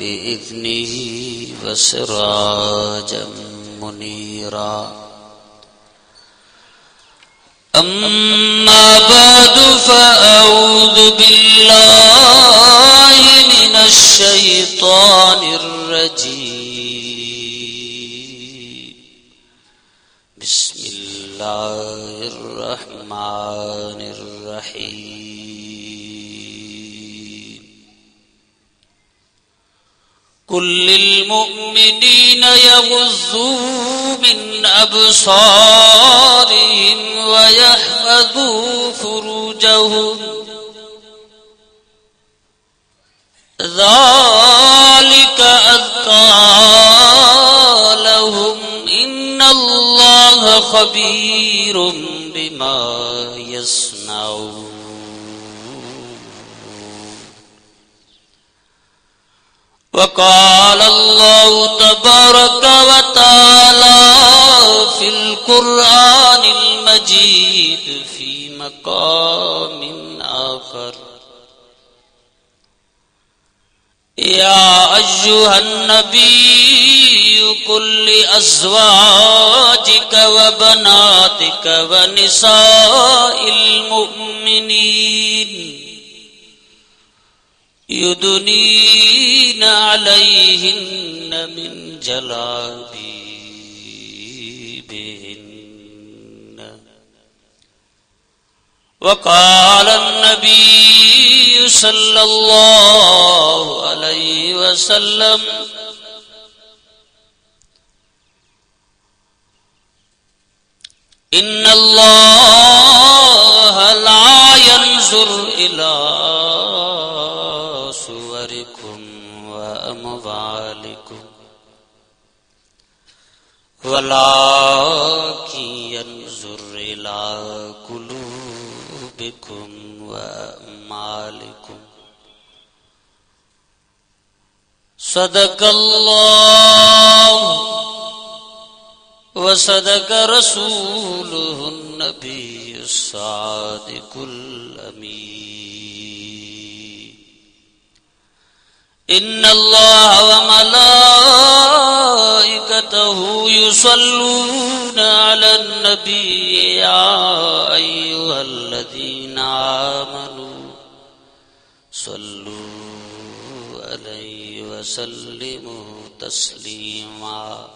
بإذنه وسراجا منيرا أما بعد فأعوذ بالله من الشيطان الرجيم بسم الله الرحمن الرحيم قل للمؤمنين يغضوا من أبصارهم ويحفظوا فروجهم ذلك أزكى لهم إن الله خبير بما يصنعون وقال الله تبارك وتعالى في القرآن المجيد في مقام آخر يا أيها النبي قل لأزواجك وبناتك ونساء المؤمنين يدنين عليهن من جلابيبهن وقال النبي صلى الله عليه وسلم إن الله لا ينظر إلى صوركم وأموالكم ولكن ينظر إلى قلوبكم وأعمالكم صدق الله وصدق رسوله النبي الصادق الأمين إن الله وملائكته يصلون على النبي يا أيها الذين آمنوا صلوا عليه وسلموا تسليما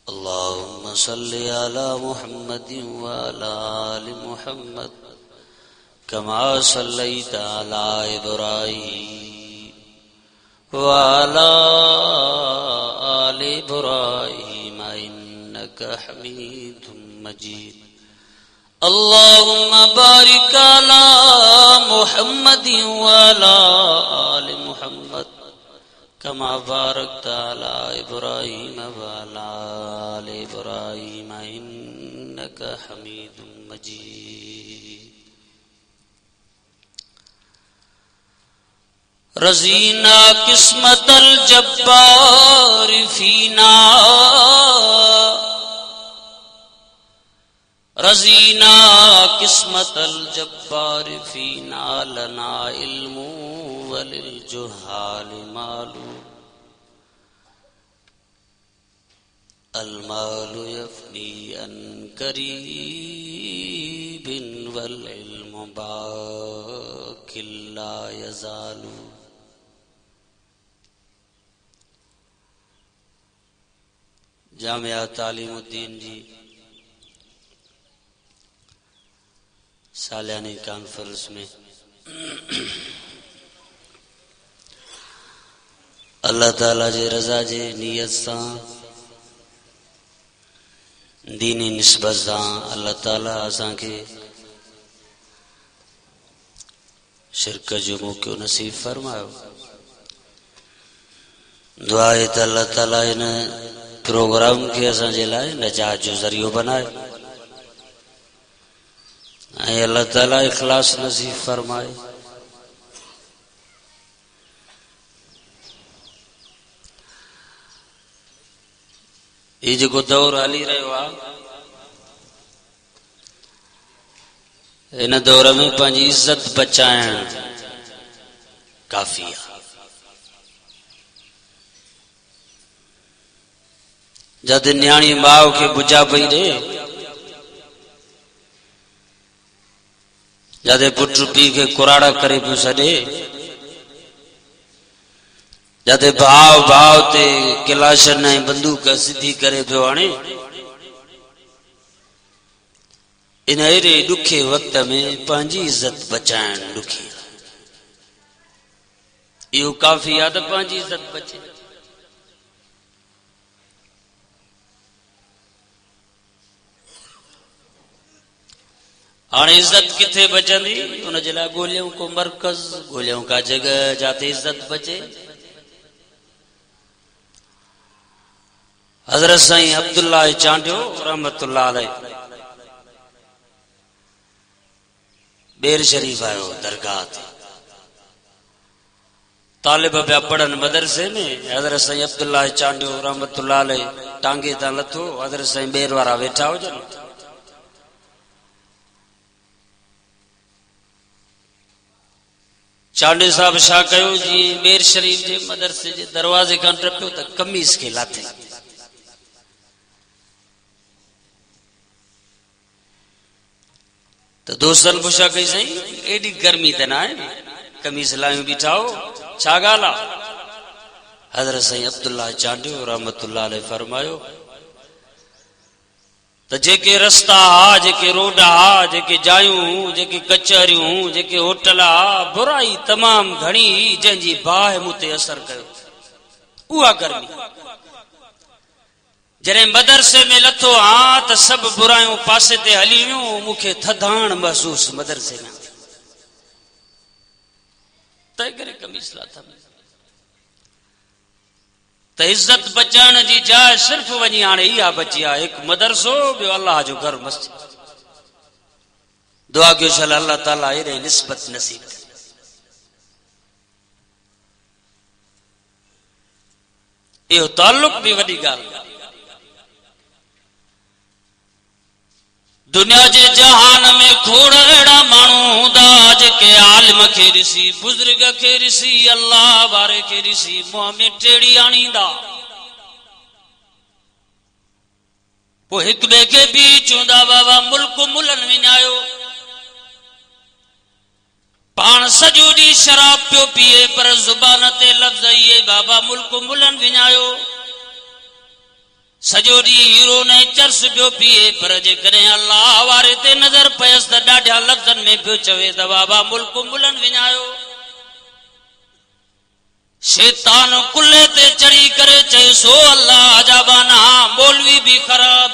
اللهم صل على محمد وعلى آل محمد كما صليت على إبراهيم وعلى آل إبراهيم إنك حميد مجيد اللهم بارك على محمد وعلى آل محمد كما باركت على إبراهيم وعلى آل إبراهيم إنك حميد مجيد رزينا قسمة الجبار فينا رزينا قسمة الجبار فينا لنا علم وللجهال مال المال يفني عن قريب والعلم باق لا يزال जामिया तालीम उद्दीन जी सालियानी कॉन्फ्रेंस में अल्लाह ताला जे रज़ा जे नियत सां दीनी निस्बत सां अल्लाह ताला असांखे शिरक जो मौक़ो नसीब फरमायो। दुआ है त अल्लाह ताला इन प्रोग्राम के असांजे लाइ नजात जो ज़रियो बनाए ऐं अल्लाह ताला इखलास नसीब फरमाए। ये जेको दौर हली रहियो आहे इन दौर में पंहिंजी इज़त बचाइण काफ़ी आहे। जद न्याणी माव के बुझा पई रे, जद पुट पी के कुराड़ा करे पियो सॾे, जद भाव भाव ते किलाशन ऐं बंदूक सिधी करे पियो आणे, इन अहिड़े ॾुखे वक़्त में पंहिंजी इज़त बचाइण ॾुखी, इहो काफ़ी आहे त पंहिंजी इज़त बचे। हाणे इज़त किथे बचंदी, उनजे लाइ ॻोल्हियूं को मर्कज़, ॻोल्हियूं का जगह जाते इज़त बचे। हज़रत साईं अब्दुल्ला चांडियो रहमतुल्लाह अलैह बेर शरीफ आयो दरगाह ते, तालिब पिया पढ़न मदरसे में। हज़रत साईं अब्दुल्ला चांडियो रहमतुल्लाह अलैह टांगे तां लथो, हज़रत साईं बेर वारा वेठा हुजनि। चांडियो साहब छा कयो, जीअं बेर शरीफ जे मदरसे जे दरवाज़े खां टपियो त कमीज़ खे लाथे, तो दोस्तन पुछा कई साईं एडी गर्मी त ना है, कमीज लायूं बीठाओ, छा ॻाल्हि आहे? हज़रत साईं अब्दुल्ला चांडियो रहमतुल्लाह अलैह फरमायो त जेके रस्ता हा, जेके रोड हा, जेके जायूं, जेके कचहरियूं, जेके होटल हा, बुराई तमाम घणी जंहिंजी बाहि मूं ते असर कयो, उहा गर्मी। जॾहिं मदरसे में लथो हा त सभु बुरायूं पासे ते हली वियूं, मूंखे थधाण महसूस मदरसे में, तंहिं करे कमीज़ लाथा। त इज़त बचाइण जी जाइ सिर्फ़ वञी हाणे इहा बची आहे, हिकु मदरसो, ॿियो अल्लाह जो घर मस्जिद। दुआ कयो छल अल्लाह ताला अहिड़े निस्बत नसीब करे। इहो ताल्लुक बि वॾी ॻाल्हि आहे। दुनिया जे जहान में खोड़ अहिड़ा माण्हू हूंदा जेके आलिम खे ॾिसी, बुज़ुर्ग खे ॾिसी, अल्लाह वारे खे ॾिसी मुंहं में टेड़ी आणींदा, पोइ हिक ॿिए खे बि चवंदा बाबा मुल्क मुलन विञायो। पाण सॼो ॾींहुं शराब पियो पीए पर ज़ुबान ते लफ़्ज़ इहे बाबा मुल्क मुलन विञायो। सॼो ॾींहुं हीरो ने चर्स पियो पीए पर जेकॾहिं अल्लाह वारे ते नज़र पयसि त ॾाढा लफ़्ज़नि में पियो चवे त बाबा मुल्क मुलन विञायो। शैतान कुल्ले ते चढ़ी करे चए सो अल्लाह जा बाना, मौलवी भी ख़राब,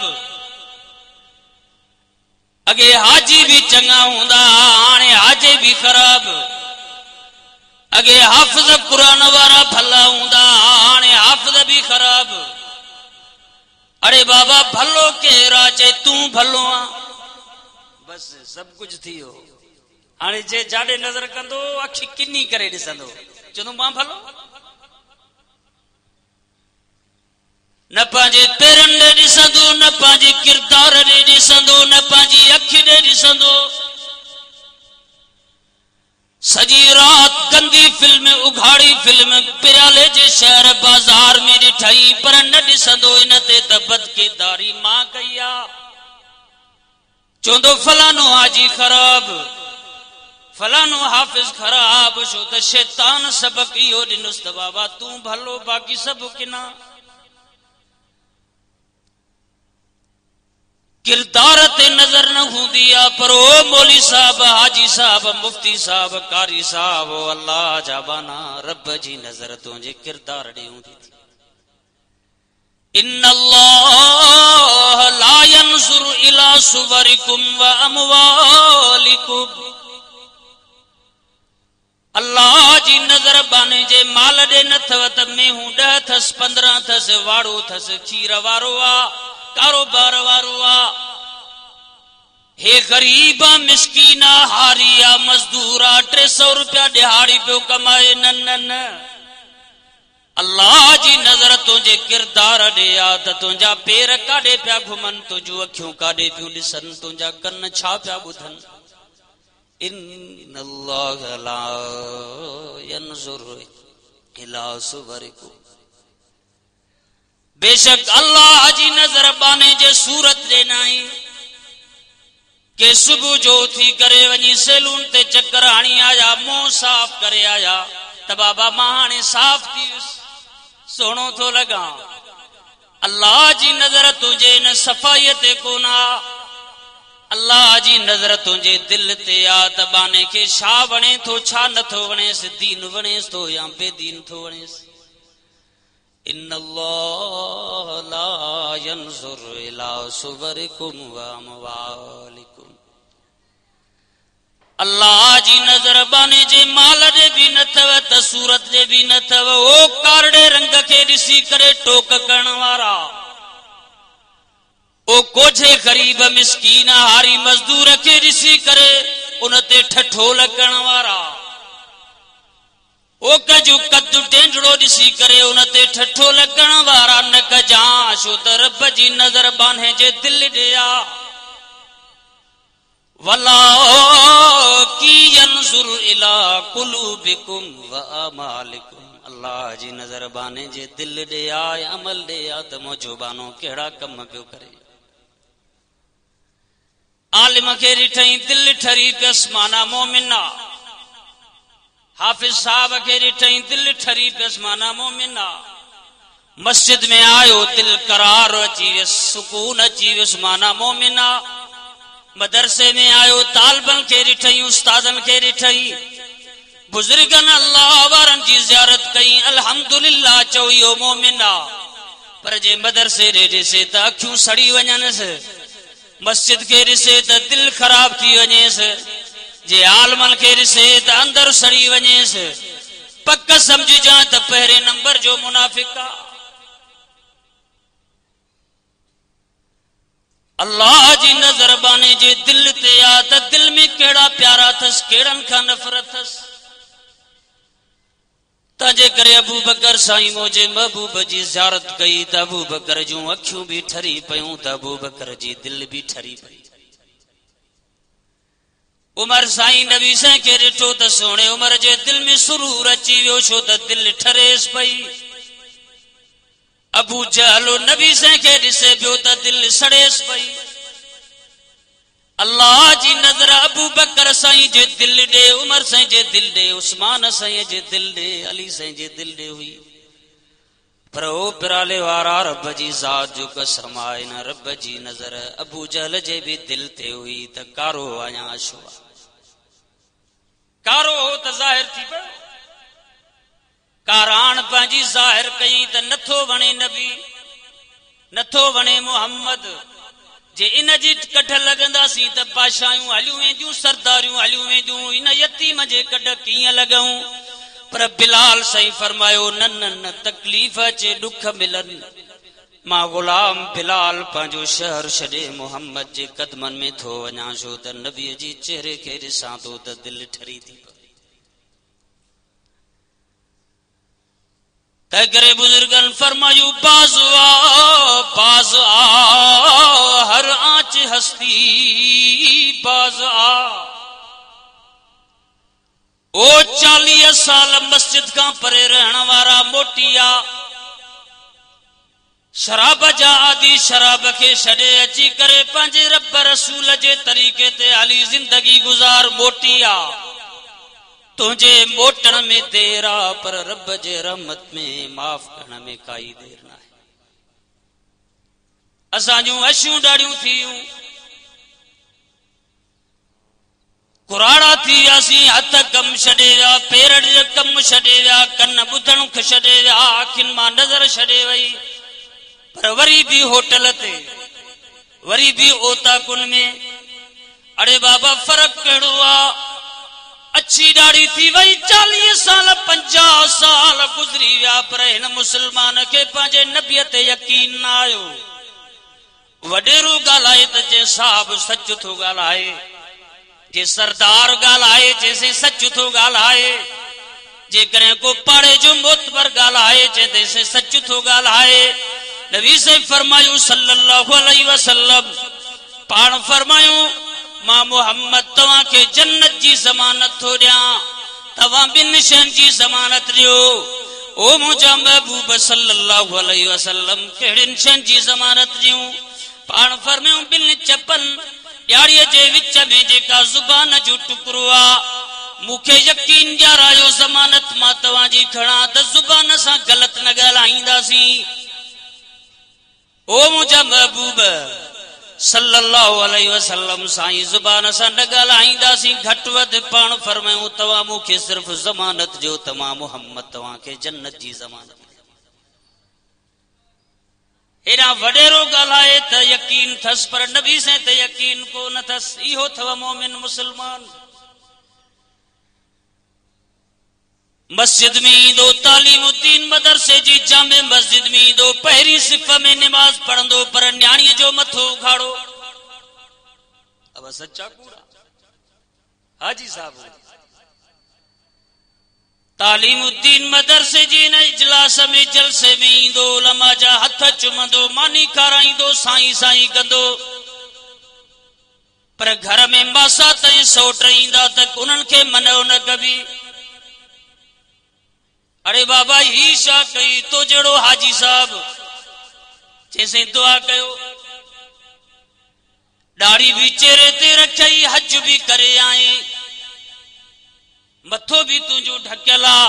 अगे हाजी भी चङा हूंदा, हाणे हाजे भी ख़राब, अगे हाफ़िज़ क़ुरान वारा भला हूंदा, हाणे हाफ़िज़ भी ख़राब। अरे बाबा भलो केरु आहे, चए तूं भलो आ, बस सब कुछ थी वियो। हाणे जे जाॾे नज़र कंदो अखि किनी करे ॾिसंदो, चवंदो मां भलो। न पंहिंजे पेरनि ॾे ॾिसंदो, न पंहिंजे किरदार ॾे ॾिसंदो, न पंहिंजी अखि ॾे ॾिसंदो। सॼी रात गंदी फिल्म, उघाड़ी फिल्म पिराले जे शहर बाज़ार में ॾिठई पर न ॾिसंदो इन ते त बदकिरदारी मां कई आ। चवंदो फलानो हाजी ख़राब, फलानो हाफ़िज़ ख़राब, छो त शैतान सबक इहो ॾिनुसि त बाबा तूं भलो बाक़ी सभु किना। किरदार ते नजर न हूंदी आहे, पर ओ मौली साहब, हाजी साहब, मुफ्ती साहब, कारी साहब, अल्लाह जा बाना, रब जी नजर तुंहिंजे किरदार ॾे हूंदी थी। इन्नल्लाह ला यंज़ुरु इला सुवरिकुम व अमवालिकुम, अल्लाह जी नजर बाने जे माल ॾे नथव त मेहूं 10 अथसि, 15 अथसि, वाड़ो अथसि, खीर वारो आ, कारोबार वारो आ, हे गरीबा मिस्कीना हारिया मजदूरा 300 रुपया दिहाड़ी पियो कमाए, न न न, अल्लाह जी नजर तुंहिंजे किरदार ॾे आ त तुंहिंजा पेर काॾे पिया घुमनि, तुंहिंजूं अखियूं काॾे पियूं ॾिसनि, तुंहिंजा कन छा पिया ॿुधनि। इन्नल्लाह ला यंज़ुरु इला सुवरिकुम, बेशक अल्लाह जी नजर बाने जे सूरत जे नाई के सुबह जो थी करे वनी सैलून ते चक्कर हाणी आया मुंह साफ करे आया त बाबा मां हाणे साफ थी सोनो थो लगा। अल्लाह जी नजर तुझे न सफाई ते कोना, अल्लाह जी नजर तुझे दिल ते आ त बाने के छा वणे थो छा नथो वणेस, दीन वणेस थो या बेदीन थो वणेस। इन्नल्लाह ला यंजुरु इला सुवरिकुम व अमवालिकुम। अल्लाह जी नजर बाने जे माल जे भी न थव त सूरत जे भी न थव। ओ कारड़े रंग के ॾिसी करे टोक करण वारा, ओ कोझे गरीब मिसकीन हारी मजदूर के ॾिसी करे उन ते ठठोल करण वारा, ओ कजू कद्दू टेंजड़ो ॾिसी करे उन ते ठठोल करण वारा न कजा छो त रब जी नजर बाने जे दिल ॾिया। वला की यंजुर इला कुलूबिकुम व अमालिकुम। अल्लाह जी नजर बाने जे दिल ॾिया अमल ॾिया त मुंहिंजो बानो कहिड़ा कम पियो करे। आलिम खे ॾिठई दिल ठरी पियसि माना मोमिना, हाफिज साहब के ॾिठई दिल ठरी पियसि माना मोमिना। मस्जिद में आयो दिल करार अची वियसि, सुकून अची वियसि माना मोमिना। मदरसे में आयो तालबन के ॾिठई, उस्तादन के ॾिठई, बुजुर्गन अल्लाह वारन जी ज़ियारत कई, अल्हम्दुलिल्लाह चई ओ मोमिना। पर जे मदरसे ॾे ॾिसे त अखियूं सड़ी वञनसि, मस्जिद के ॾिसे त दिल ख़राब थी वञेसि, जे आलमन के ॾिसे त अंदर सड़ी वञेसि। पक समझजां त पहिरें नंबर जो मुनाफिक आ। अल्लाह जी नजर बाने जे दिल ते आ त दिल में केड़ा प्यारा थस, केड़न खां नफरत थस। तंहिंजे करे अबू बकर साईं मोजे महबूब जी ज़ियारत कई त अबू बकर जूं अखियूं भी ठरी पयूं त अबू बकर जी दिल भी ठरी पई। उमर साईं नबी साईं के ॾिठो त सोणे उमर जे दिल में सुरूर अची वियो छो त दिल ठरेस पई। अबू जहल नबी साईं के ॾिसे पियो त दिल सड़ेस पई। अल्लाह जी नजर अबू बकर साईं जे दिल ॾे, उमर साईं जे दिल ॾे, उस्मान साईं जे दिल ॾे, अली साईं जे दिल ॾे हुई। पर ओ पिराले वारा रब जी ज़ात जो कसम आहे न, रब जी नजर अबू जहल जे भी दिल ते हुई त कारो आया छो कारो हो त ज़ाहिर थी पियो। कारान पंहिंजी ज़ाहिर कई त नथो वणे नबी, नथो वणे मोहम्मद। जे इन जी कढ लॻंदासीं त बादशाहियूं हलियूं वेंदियूं, सरदारियूं हलियूं वेंदियूं, इन यतीम जे कढ कीअं लॻूं। पर बिलाल साईं फरमायो न न न, तकलीफ़ अचे ॾुख मिलनि, मां गुलाम बिलाल पंहिंजो शहर छॾे मोहम्मद जे कदमन में थो वञा छो त नबीअ जी चेहरे खे ॾिसां थो त दिल ठरी थी। तंहिं करे बुजुर्गन फरमायूं बाज़ आ हर आंच हस्ती बाज़ आ। ओ 40 साल मस्जिद खां परे रहण वारा मोटिया, शराब जा आदि शराब खे छॾे अची करे पंहिंजे रब रसूल जे तरीक़े ते हली जिंदगी गुज़ार मोटिया। तुझे मोटण में देर आ पर रब जे रहमत में माफ़ करण में काई देर न आहे। असां जूं अशूं ॾाढियूं थियूं, कुराड़ा थी वियासीं, हथ कम छॾे विया, पेर कम छॾे विया, कन ॿुधण छॾे विया, अखियुनि मां नज़र छॾे वई। पर वरी भी होटल ते, वरी भी ओताकुन में, अड़े बाबा फर्क कहिड़ो आ। अच्छी ॾाढ़ी थी वई, 40 साल 50 साल गुज़री विया, पर हिन मुसलमान खे पंहिंजे नबीअ ते यकीन न आयो। वॾेरो ॻाल्हाए त जे साहब सच थो ॻाल्हाए, जे सरदार ॻाल्हाए जैसे सच थो ॻाल्हाए, जेकॾहिं को पाड़े जो मोतबर ॻाल्हाए जैसे सच थो ॻाल्हाए। नबी से फरमायूं सल्लल्लाहु अलैहि वसल्लम, पाण फरमायूं मां मोहम्मद तव्हां खे जन्नत जी ज़मानत थो ॾियां, तव्हां ॿिनि शयुनि जी ज़मानत ॾियो। ओ मुंहिंजा महबूब सल्लल्लाहु अलैहि वसल्लम कहिड़ियुनि शयुनि जी ज़मानत ॾियूं? पाण फरमायूं ॿिनि चपनि ॾियारीअ जे विच में जेका ज़ुबान जो टुकड़ो आहे, मूंखे यकीन ॾियारायो ज़मानत मां तव्हांजी खणा त ज़ुबान सां ग़लति न ॻाल्हाईंदासीं। ओ मुंहिंजा महबूब सल्लल्लाहु अलैहि वसल्लम साईं ज़ुबान सां न ॻाल्हाईंदासीं। घटि वधि पाण फरमायूं तव्हां मूंखे सिर्फ़ ज़मानत जो त मां मुहम्मद तव्हांखे जन्नत जी ज़मानत। हेॾा वॾेरो ॻाल्हाए त यकीन अथसि पर नबी से त यकीन कोन अथसि। इहो अथव मोमिन मुस्लमान। मस्जिद में ईंदो, तालीमुद्दीन मदरसे जी जामे मस्जिद में ईंदो, पहिरीं सिफ़ में निमाज़ पढ़ंदो, पर न्याणीअ जो मथो उघाड़ो। अब सच्चा कूड़ा हाजी साहब तालीमुद्दीन मदरसे जी न इजलास में जलसे में ईंदो, उलमा जा हथ चुमंदो, मानी खाराईंदो, साईं साईं कंदो, पर घर में मासा ताईं सौट ईंदा त उन्हनि खे मनो न कबी। अरे बाबा ही छा कई तो जहिड़ो हाजी साहब चैसे दुआ कयो, दाढ़ी भी चेहरे ते रखई, हज भी करे आए, मथो भी तुझो ढकियल आ,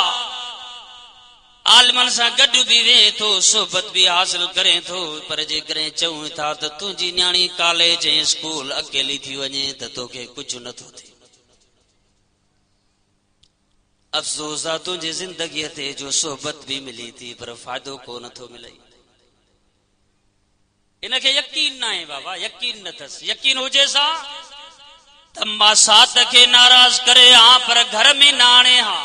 आलमन सां गॾु भी वे थो, सोबत भी हासिल करे थो, पर जेकॾहिं चऊं था त तुंहिंजी न्याणी कॉलेज ऐं स्कूल अकेली थी वञे त तोखे कुझु नथो थिए। अफ़सोस आहे तुंहिंजी ज़िंदगीअ ते जो सोबत भी मिली थी पर फ़ाइदो को नथो मिले। इनखे यकीन न आहे बाबा, यकीन न अथसि। यकीन हुजे सा त मां सात खे नाराज़ करे हा पर घर में न आणे हा,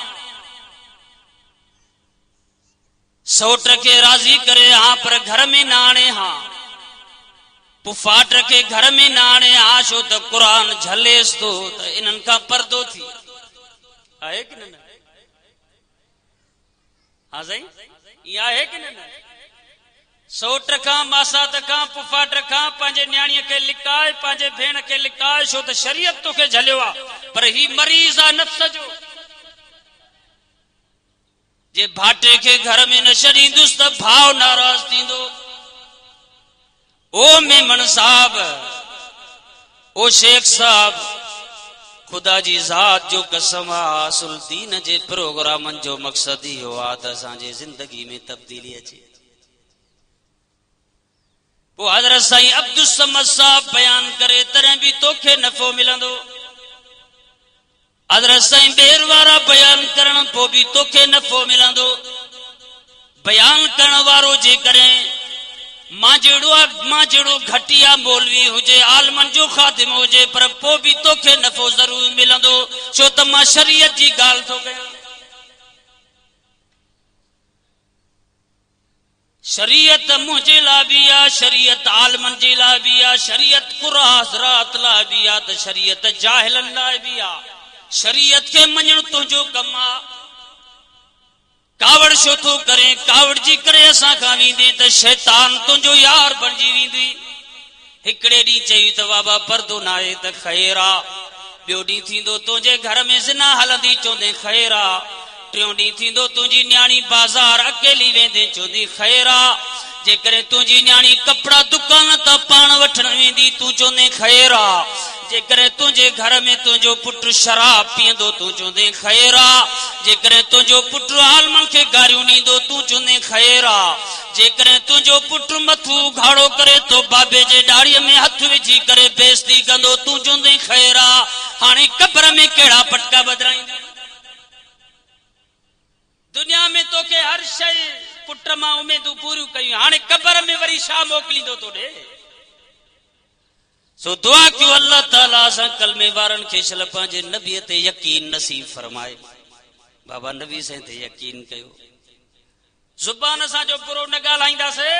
सौट खे राज़ी करे हा पर घर में न आणे हा, पुफाट खे घर में न आणे हा, छो त क़ुरान झलेस थो त इन्हनि खां पर्दो थी आहे कि न? हाँ साईं, इहा आहे कि न? सौट खां, मासात खां, पुफाट खां पंहिंजे न्याणीअ खे लिकाए, पंहिंजे भेण खे लिकाए, छो त शरीयत तोखे झलियो आहे, पर ही मरीज़ आहे नफ्स जो। जे भाटे खे घर में न छॾींदुसि त भाव नाराज़ थींदो। ओ मेमन साहब, ओ शेख साहब, खुदा जी ज़ात जो कसम आहे, असुल दीन जे प्रोग्रामनि जो मक़सद इहो आहे त असांजे ज़िंदगी में तब्दीली अचे। वो हज़रत साईं अब्दुल समद साहब बयान करे तॾहिं भी तोखे नफ़ो मिलंदो। हज़रत साईं बेर वारा बयान करण पोइ भी तोखे नफ़ो मिलंदो। बयान करण वारो जेकॾहिं मां जहिड़ो घटिया मौलवी हुजे, आलमन जो ख़ादिम हुजे, पर पोइ भी तोखे नफ़ो ज़रूर मिलंदो, छो त मां शरीयत जी ॻाल्हि थो कयां। शरीयत मुझे ला भी आ, शरीयत आलमन जे ला भी आ, शरीयत कुरा हज़रात ला भी आ, त शरीयत जाहिलन ला भी आ। शरीयत के मञण तुंहिंजो कम आ। कावड़ छो थो करे? कावड़ जी करे असां खां वेंदे त शैतान तुंहिंजो यार बणिजी वेंदी। हिकिड़े ॾींहुं चई त बाबा पर्दो न आहे त ख़ैर आ, ॿियो ॾींहुं थींदो तुंहिंजे घर में ज़िना हलंदी, चवंदे ख़ैर आ, टियों ॾींहुं थींदो तुंहिंजी न्याणी बाज़ार अकेली वेंदे, चवंदी ख़ैर आ, जेकॾहिं तुंहिंजी न्याणी कपिड़ा दुकान तां पाण वठण वेंदी, तूं चवंदे ख़ैर आ, जेकॾहिं तुंहिंजे घर में तुंहिंजो पुटु शराब पीअंदो, तूं चवंदे ख़ैर आ, जेकॾहिं तुंहिंजो पुटु आलमन खे गारियूं ॾींदो, तूं चवंदे ख़ैर आ, जेकॾहिं तुंहिंजो पुटु मथो उघाड़ो करे तो बाबे जे ॾाड़ीअ में हथ विझी करे बेइज़ती कंदो, तूं चवंदे ख़ैर आ। हाणे क़ब्र में कहिड़ा पटका बदिराईंदा? दुनिया में तोखे हर शइ पुट मां उमेदूं पूरियूं कयूं, हाणे क़ब्र में वरी छा मोकिलींदो तोॾे? सो दुआ कयो अल्लाह ताला असां कलमे वारनि खे शल पंहिंजे नबीअ ते यकीन नसीब फरमाए। बाबा नबी साईं ते यकीन कयो, ज़ुबान सां जो बुरो न ॻाल्हाईंदासीं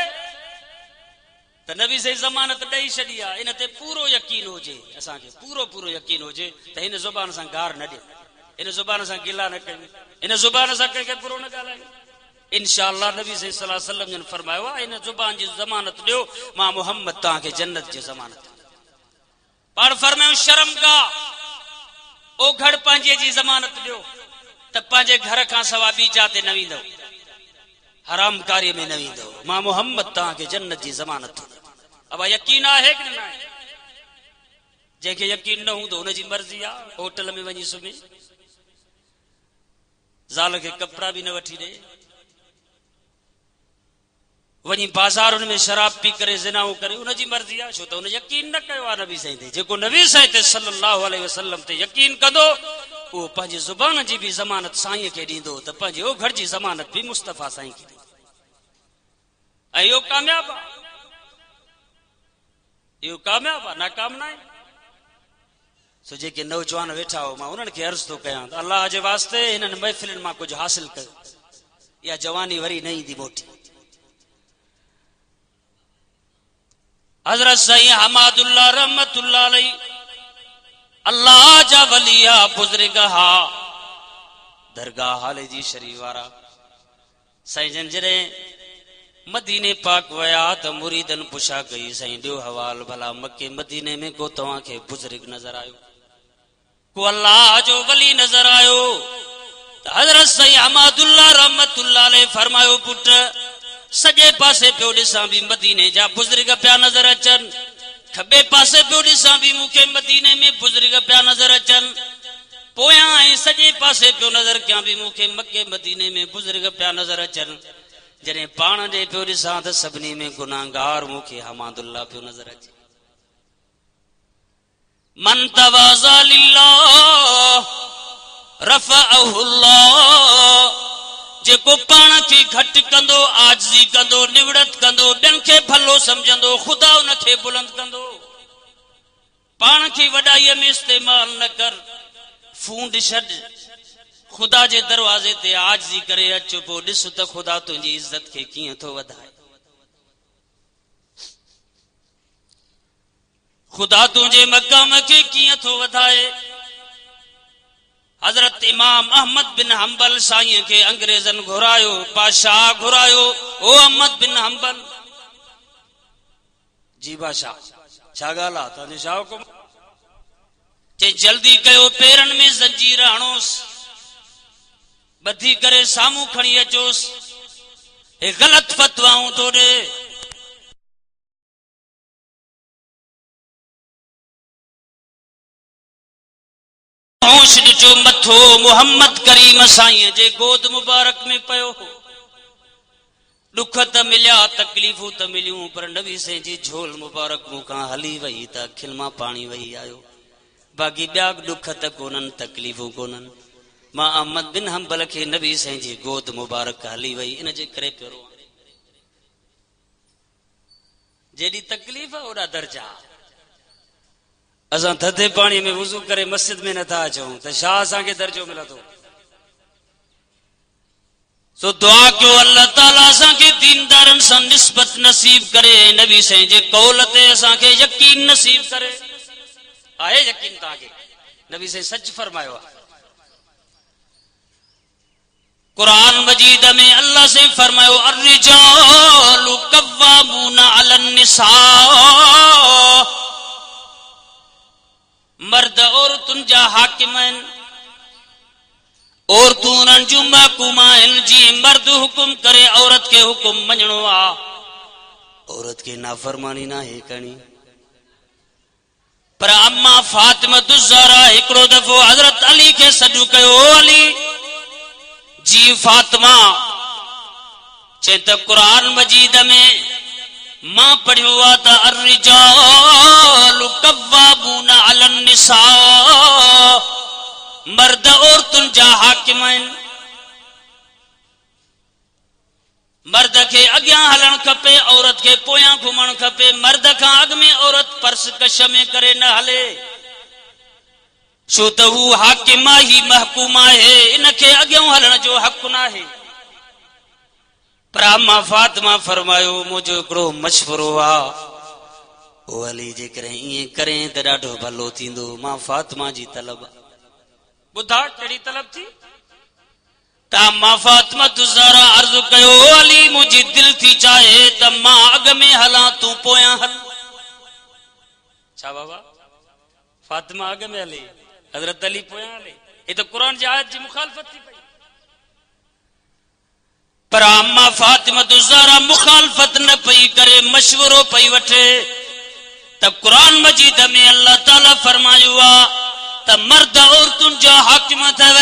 त नबी साईं ज़मानत ॾेई छॾी आहे। इन ते पूरो यकीन हुजे, असांखे पूरो यकीन हुजे त हिन ज़ुबान सां गार न ॾियो, इन ज़ुबान सां गिला न कयूं, इन ज़ुबान सां कंहिंखे बुरो न ॻाल्हायूं। इंशाअल्लाह नबी सल्लल्लाहु अलैहि वसल्लम जन फरमायो आहे, इन ज़ुबान जी ज़मानत ॾियो, मां मोहम्मद तव्हांखे जन्नत जी ज़मानत। पाण फरमायूं शर्म का ओघड़ पंहिंजे जी ज़मानत ॾियो त पंहिंजे घर खां सवा ॿी जाते न वेंदव। हराम कार्य में न वेंदो। मां मोहम्मद तव्हांखे जन्नत जी ज़मानत थो ॾियां। अब यकीन आहे कि न आहे? जंहिंखे यकीन न हूंदो हुनजी मर्ज़ी आहे। होटल में वञी सुम्हे, ज़ाल खे कपिड़ा बि न वठी ॾे, वञी बाज़ारुनि में शराब पी करे ज़िनाऊं करे, उनजी मर्ज़ी आहे। छो त हुन यकीन न कयो आहे नबी साईं ते। जेको नबी साईं ते सल्लल्लाहु अलैहि वसल्लम ते यकीन कंदो उहो पंहिंजी ज़ुबान जी बि ज़मानत साईं खे ॾींदो त पंहिंजे ओघर जी ज़मानत बि मुस्तफ़ा साईं खे ॾींदो। ऐं इहो कामयाब आहे, इहो कामयाब आहे, नाकाम न आहे। सो जेके नौजवान वेठा हो, मां उन्हनि खे अर्ज़ थो कयां त अल्लाह जे वास्ते हिननि महफ़िलनि मां कुझु हासिल कयो। इहा जवानी वरी न ईंदी मोटी। हज़रत साईं हमादुल्लाह रहमतुल्लाह अलैहि अल्लाह जा वलिया बुज़ुर्ग हा, दरगाह हाले जी शरीफ वारा साईं जन जॾहिं मदीने पाक वया त मुरीदन पुछा कई, साईं ॾियो हवाल भला मके मदीने में को तव्हांखे बुज़ुर्ग नज़र आयो, को अल्लाह जो वली नज़र आयो? त हज़रत साईं हमादुल्लाह रहमतुल्लाह अलैहि फरमायो, पुट सॼे पासे पियो ॾिसां बि मदीने जा बुज़ुर्ग पिया नज़र अचनि, खॿे पासे पियो ॾिसां बि मूंखे मदीने में बुज़ुर्ग पिया नज़र अचनि, पोयां ऐं सॼे पासे पियो नज़र कयां बि मूंखे मके मदीने में बुज़ुर्ग पिया नज़र अचनि। जॾहिं पाण ॾे पियो ॾिसां त सभिनी में गुनाहगार मूंखे हमादुल्लाह पियो नज़र अचे। मन तवाज़ा लिल्लाह रफ़अहुल्लाह, जेको पाण खे घटि कंदो, आजिज़ी कंदो, निवड़त कंदो, ॿियनि खे भलो सम्झंदो, ख़ुदा उनखे बुलंद कंदो। पाण खे वॾाईअ में इस्तेमाल न कर, फूंड छॾ, ख़ुदा जे दरवाज़े ते आजिज़ी करे अच, पोइ ॾिस त ख़ुदा तुंहिंजी इज़त खे कीअं थो वधाए। ख़ुदा तुंहिंजे मक़ाम खे कीअं थो वधाए। हज़रत इमाम अहमद बिन हंबल साईं खे अंग्रेज़नि घुरायो, बादशाह घुरायो, ओ अहमद बिन हंबल। जी बादशाह, छा ॻाल्हि आहे? तव्हांजो छा हुकुम? चई जल्दी कयो, पेरनि में ज़ंजीर हणोसि, ॿधी करे साम्हूं खणी अचोसि, हे ग़लति फ़तवाऊं थो ॾे। होश ॾिठो, मथो मोहम्मद करीम साईं जे गोद मुबारक में पियो हो। दुख त मिलिया, तकलीफ़ूं त मिलियूं, पर नबी साईं जी झोल मुबारक मूंखां हली वई त अखियुनि मां पाणी वही आयो। बाक़ी ॿिया दुख त कोन्हनि, तकलीफ़ूं कोन्हनि। मां अहमद बिन हंबल खे नबी साईं जी गोद मुबारक हली वई, इन जे करे पियो रोआं। जेॾी तकलीफ़ ओॾा दर्जा। असां थधे पाणी में वुज़ू करे मस्जिद में नथा अचूं त छा असांखे दर्जो मिले थो? सो दुआ कयो अल्लाह ताला असांखे दीनदारनि सां निस्बत नसीब करे, नबी साईं जे कौल ते असांखे यकीन नसीब करे। आहे यकीन तव्हांखे? नबी साईं सच फरमायो आहे। कुरान मजीद में अल्लाह से फरमायो, अर्रिजालु कव्वामूना अलन निसा, मर्द औरतुनि जा हाकिम आहिनि, औरतूं उन्हनि जूं महकूमा आहिनि। जीअं मर्द हुकुम करे औरत खे हुकुम मञणो आहे, औरत खे नाफरमानी न आहे करणी। पर अम्मा फातिमा ज़हरा हिकिड़ो दफ़ो हज़रत अली खे सॾु कयो, अली जी फातिमा चए त क़ुरान मजीद में मां पढ़ियो आहे त अर्रिजालु कव्वामूना अलन निसा, मर्द औरतुनि जा हाकिम आहिनि। मर्द खे अॻियां हलणु खपे, औरत खे पोयां घुमणु खपे। मर्द खां अॻ में औरत पर्स कश में करे न हले, छो त हू हाकिम ही महकूम आहे, इनखे अॻियां हलण जो हक़ न आहे। पर अम्मा फातिमा फरमायो, मुंहिंजो हिकिड़ो मशवरो आहे, ओ अली जेकॾहिं ईअं करें त ॾाढो भलो थींदो। मां फातिमा जी तलब, ॿुधा कहिड़ी तलब थी? त अम्मा फातिमा ज़हरा अर्ज़ कयो, अली मुंहिंजी दिलि थी चाहे त मां अॻ में हलां, तूं पोयां हल। छा बाबा? फातिमा अॻ में हले, हज़रत अली पोयां हले? हे त क़ुरान जी आयत जी मुखालफ़त थी पई। पर अम्मा फातिमा ज़हरा मुखालफत न पई करे, मशवरो पई वठे। तब कुरान मजीद में अल्लाह ताला फरमायो त मर्द औरतुन जा हाकिम थव।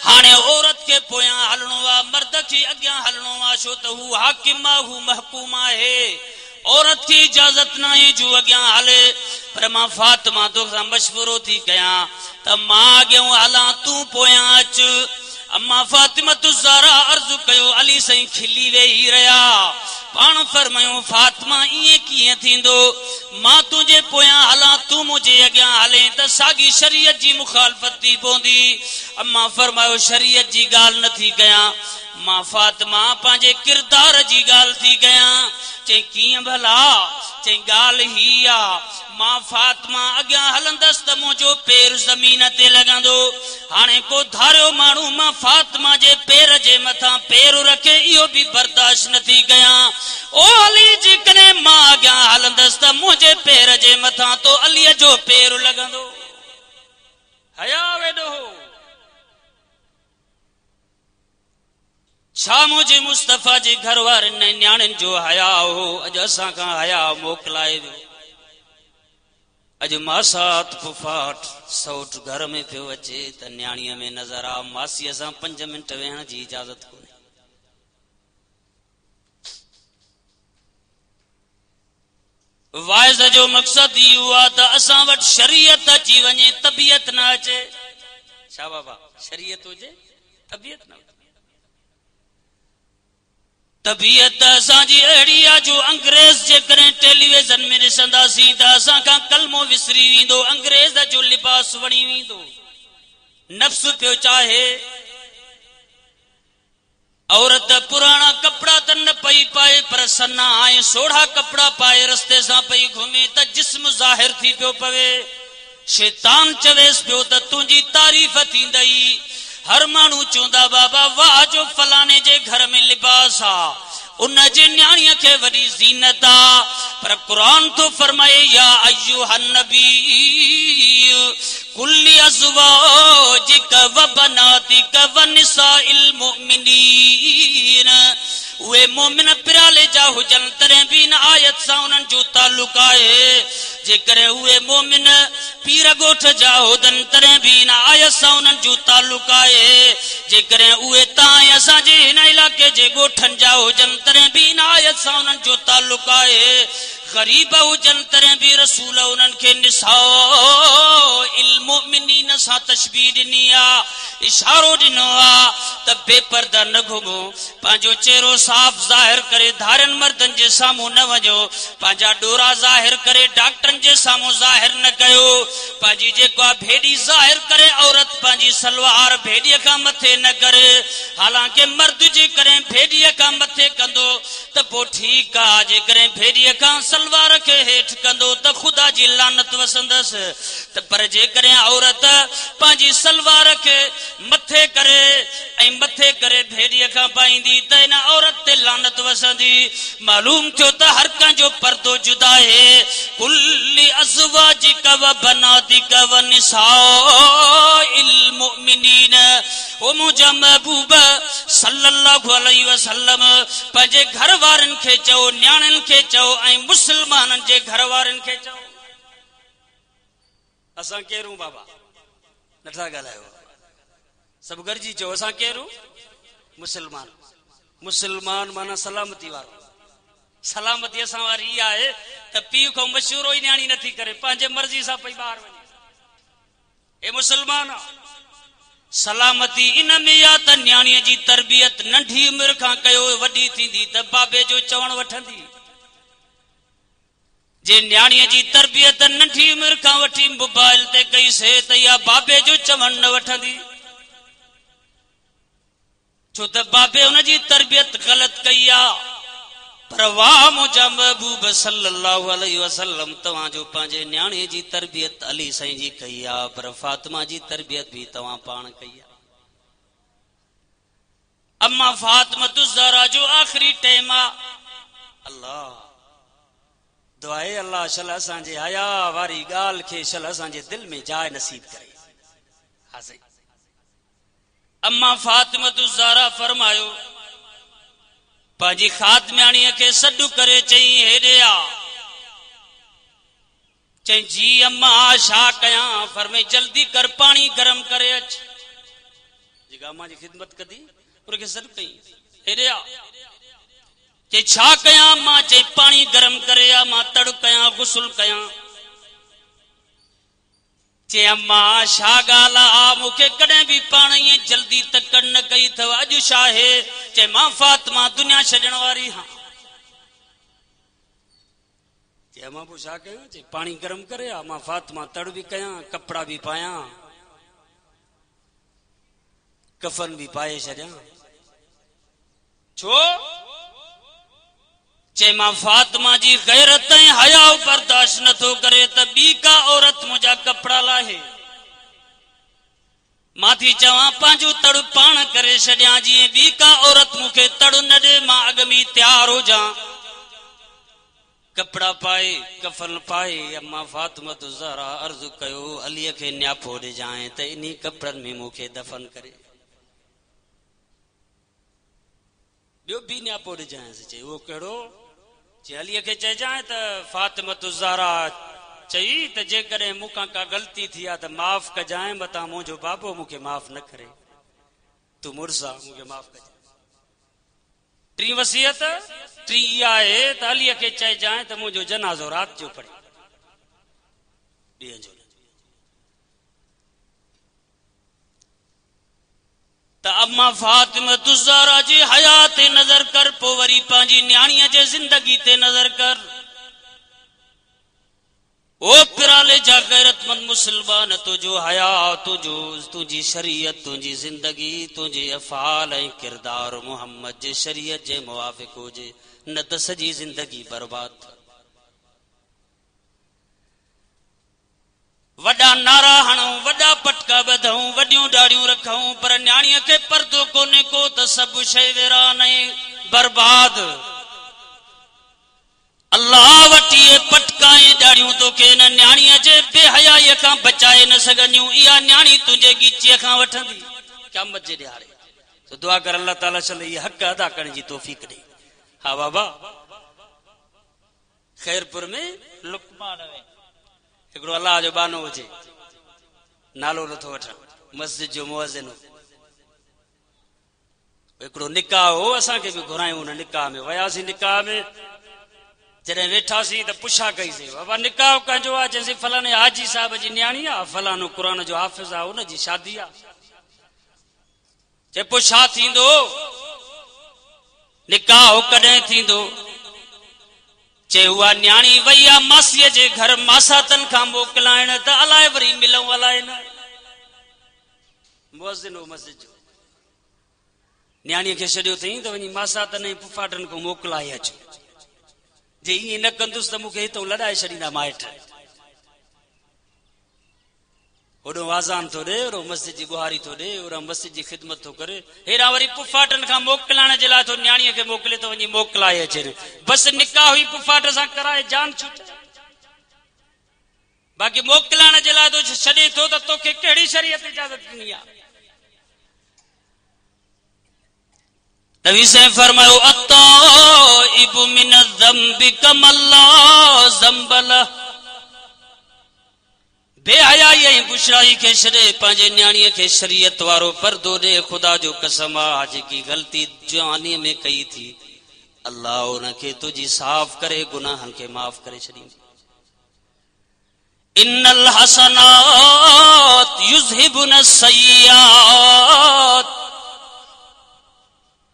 हाने औरत के पोयां हलणो आ, मर्द की अग्यां हलणो आ, छो त हू हाकिम आ, हू महकूम आहे। औरत की इजाजत नहीं जो अग्यां हले। पर मां फातिमा तो मशवरो थी कया त मां अग्यां हला, तू पोयां अच। अम्मा फातिमा ज़हरा अर्ज़ कयो, अली सही खिली वेही रहा। पाण फरमायो फातिमा इए कीअं थींदो, मां तुझे पोयां हला, तू मुझे अग्यां हले त सागी शरीयत जी मुखालफत थी पवंदी। अम्मा फरमायो शरीयत जी गाल न थी कया, मां फातिमा पंहिंजे किरदार जी गाल थी कया। चई कीअं भला? चई गाल ही आ, मां फातिमा अग्यां हलंदस त मुंहिंजो पेर ज़मीन ते लॻंदो। हाणे को धारियो माण्हू मां फातिमा जे पेर जे मथां पेर रखे, इहो बि बर्दाश्त न थी कया। ओ अली जी कॾहिं मां अग्यां हलंदस त मुंहिंजे पेर जे मथां तो अलीअ जो पेर लॻंदो। हया वेॾो छा मुझे मुस्तफा जे घर वारनि न्याणियुनि जो हया हो? अॼु असां खां हया मोकिलाए वियो। अॼु मासात फुफाट सौट घर में पियो अचे त न्याणीअ में नज़र आ, मासीअ सां 5 मिंट वेहण जी इजाज़त कोन्हे। वाइज़ जो मक़सद इहो आहे त असां वटि शरीयत अची वञे, तबियत न अचे। छा बाबा? शरीयत हुजे, तबियत न। तबियत असांजी अहिड़ी आहे जो अंग्रेज जे करे टेलीविजन में ॾिसंदासीं त असां खां कलमो विसरी वेंदो, अंग्रेज जो लिबास वणी वेंदो। नफ्स पियो चाहे औरत पुराणा कपड़ा त न पई पाए, पर सन्ना ऐं सोढ़ा कपड़ा पाए रस्ते सां पई घुमे त जिस्म ज़ाहिर थी पियो पवे। शैतान चवेस पियो त तुंहिंजी तारीफ़ थींदई। हर माण्हू चवंदा बाबा वाह जो फलाने जे घर में लिबास आ, उन जे न्याणीअ खे वॾी ज़ीनत आ। पर क़ुरान तो फरमाए या अय्युहन नबी कुल्ली अज़वाजिक व बनातिक व निसाइल मुमिनीन। उहे मोमिन पिराले जा हुजन तॾहिं बि इन आयत सां उन्हनि जो ताल्लुक आहे। जेकर उहे मोमिन पीर ॻोठ जा हुजन तॾहिं बि इन आयत सां उन्हनि जो ताल्लुक आहे। जेकर उहे तव्हां ऐं असांजे हिन इलाइक़े जे ॻोठनि जा हुजन तॾहिं बि इन आयत सां उन्हनि जो ताल्लुक आहे। गरीब हुजन तॾहिं बि रसूल उन्हनि खे निसाइल मुमिनीन सां तशबीह ॾिनी आ, इशारो ॾिनो आ त बेपर्दा न घुमो, पंहिंजो चेहरो साफ़ ज़ाहिर करे धारनि मर्दनि जे साम्हूं न वञो, पंहिंजा डोरा ज़ाहिर करे डॉक्टरनि जे साम्हूं ज़ाहिर न कयो, पंहिंजी जेको आहे भेड़ी ज़ाहिर करे औरत पंहिंजी सलवार भेड़ीअ खां मथे न करे। हालांकि मर्द जे करे भेड़ीअ खां मथे कंदो त पोइ ठीकु आहे, जेकॾहिं भेड़ीअ खां सलवार खे हेठि कंदो त ख़ुदा जी लानत वसंदसि। त पर जेकॾहिं औरत पंहिंजी सलवार खे मथे करे ऐं मथे करे भेड़ीअ खां पाईंदी त इन औरत ते लानत वसंदी। मालूम थियो त हर कंहिंजो पर्दो जुदा आहे। कुल्ली अज़वाजिक व बनातिक व निसाइल मुमिनीन। ओ मुंहिंजा महबूब सल्लल्लाहु अलैहि वसल्लम पंहिंजे घर वारनि खे चओ, न्याणियुनि खे चओ ऐं मुसलमाननि जे घर वारनि खे चओ। असां केरूं बाबा? नथा ॻाल्हायो, सभु गॾिजी चओ असां केरूं? मुसलमान। मुसलमान माना सलामती वारो। सलामती असां वारी इहा आहे त पीउ खां मशहूरो ई न्याणी नथी करे, पंहिंजे मर्ज़ी सां पई ॿाहिरि वञे। ए मुसलमान सलामती इन में या त न्याणीअ जी तरबियत नंढी उमिरि खां कयो, वॾी थींदी त बाबे जो चवण वठंदी। जे न्याणीअ जी तरबियत नंढी उमिरि खां वठी मोबाइल ते कईसे त इहा बाबे जो चवण न वठंदी, छो त बाबे हुनजी तरबियत ग़लत कई आहे। पर वाह मुंहिंजा महबूब सल्लल्लाहु अलैहि वसल्लम तव्हांजो पंहिंजे न्याणे जी तरबियत अली साईं जी कई आहे, पर फातिमा जी तरबियत भी तव्हां पाण कई आहे। अम्मा फातिमा ज़हरा जो आखिरी टाइम आहे। अल्लाह दुआए अल्लाह शल असांजे हया वारी ॻाल्हि खे शल असांजे दिल में जाइ नसीब करे। हा सही। अम्मा फातिमा ज़हरा फरमायो पाजी खातम्याणीअ खे सॾु करे चई हेॾे आ। चई जी अम्मा छा कयां? फरमाई जल्दी कर पानी गरम करे अच। जेका अम्मा जी खिदमत कदी उनखे सॾु कई हेॾे आ। चई छा कयां अम्मा? चई पानी गरम करे आ, मां तड़ कयां गुस्ल कयां। चे अम्मा छा ॻाल्हि आ? मूंखे कॾहिं बि पाण ईअं जल्दी तकड़ न कई अथव, अॼु छा आहे? चए मां फातिमा दुनिया छॾण वारी हां। चे अम्मा पोइ छा कयां? चए पानी गरम करे आ, मां फातिमा तड़ बि कयां, कपिड़ा बि पायां, कफन भी पाए छॾियां। छो? चे मां फातिमा जी गैरत ऐं हया बर्दाश्त नथो करे त ॿी का औरत मुंहिंजा कपिड़ा लाहे। मां थी चवां पंहिंजो तड़ पाण करे छॾियां, जीअं ॿी का औरत मूंखे तड़ न ॾे, मां अॻ में तैयार हुजां। कपिड़ा पाए कफन पाए अम्मा फातिमा ज़हरा अर्ज़ु कयो अलीअ खे न्यापो ॾिजांइ त इन्ही कपिड़नि में मूंखे दफ़न करे। ॿियो बि न्यापो ॾिजांइसि। चई उहो कहिड़ो? चई अलीअ खे चइजांइ त फातिमा ज़हरा चई त जेकॾहिं मूंखां का ग़लती थी आहे त माफ़ कजांइ, मतां मुंहिंजो बाबो मूंखे माफ़ न करे, तूं मुड़सा मूंखे माफ़ कजांइ। टी वसियत टी इहा आहे त अलीअ खे चइजांइ त मुंहिंजो जनाज़ो राति जो पढ़े, ॾींहं जो न। त अम्मा फातिमा ज़हरा जी हयात ते नज़र कर, पोइ वरी पंहिंजी न्याणीअ जे ज़िंदगी ते नज़र कर। ओ पिराले जा गैरतमंद मुसलमान, तुझो हया, तुझी शरीयत, तुझी जिंदगी, तुझे अफ़ाल ऐं किरदार मोहम्मद जे शरीयत जे मुवाफ़िक हुजे, न त सॼी जिंदगी बर्बाद। वॾा नारा हणूं, वॾा पटका ॿधूं, वॾियूं ॾाढ़ियूं रखूं, पर न्याणीअ खे पर्दो कोन्हे को त सभु शइ वीरान ऐं बर्बाद। अल्लाह वटि पटका ऐं ॾाढ़ियूं तोखे न न्याणीअ जे बेहयाईअ खां बचाए न सघंदियूं। इहा न्याणी तुंहिंजे गीचीअ खां वठंदी क़यामत जे ॾियारे। तो दुआ कर अल्लाह ताला चले इहा हक़ अदा करण जी तौफ़ीक़ ॾे। हा बाबा, खैरपुर में लुकमान में हिकिड़ो अल्लाह जो बानो हुजे, नालो नथो वठण, मस्जिद जो मुअज़िन, हिकिड़ो निकाह हो, असांखे बि घुरायूं हुन निकाह में। वियासीं निकाह में, जॾहिं वेठासीं त पुछा कईसीं बाबा निकाह कंहिंजो आहे? चईसीं फलाणे हाजी साहब जी न्याणी आहे, फलाणो क़ुरान जो हाफ़िज़ आहे, हुनजी शादी आहे। चए पोइ छा थींदो? निकाह कॾहिं थींदो? चे उहा न्याणी वई आहे मासीअ जे घर मासातनि खां मोकिलाइण, त अलाए वरी मिलूं अलाए न। मुअज़िन हो मस्जिद जो, न्याणीअ खे छॾियो अथई त वञी मासातनि ऐं फुफाटनि खां मोकिलाए अचो। जे ईअं न कंदुसि त मूंखे हितां लॾाए छॾींदा माइट। होॾो आज़ान थो ॾे, होॾो मस्जिद जी गुहारी थो ॾे, होॾा मस्जिद जी ख़िदमत थो करे, हेॾा वरी पुफाटनि खां मोकिलाइण जे लाइ थो न्याणीअ खे मोकिले, तो वञी मोकिलाए अचे। बसि निकाह हुई पुफाट सां कराए जान छुट, बाक़ी मोकिलाइण जे लाइ तो छॾे थो त तोखे कहिड़ी शरीयत इजाज़त ॾिनी आहे? नबी से फरमायो अत्ताइबु मिन ज़म्बि कमल्ला ज़म्बल। बेहयाई ऐं बुशराई खे छॾे पंहिंजे न्याणीअ खे शरीयत वारो पर्दो ॾे। ख़ुदा जो कसम आहे, जेकी ग़लती जवानीअ में कई थी, अल्लाह उनखे तुंहिंजी साफ़ करे गुनाहनि खे माफ़ करे छॾींदी। इन्नल हसनात युज़हिबुन सय्यात।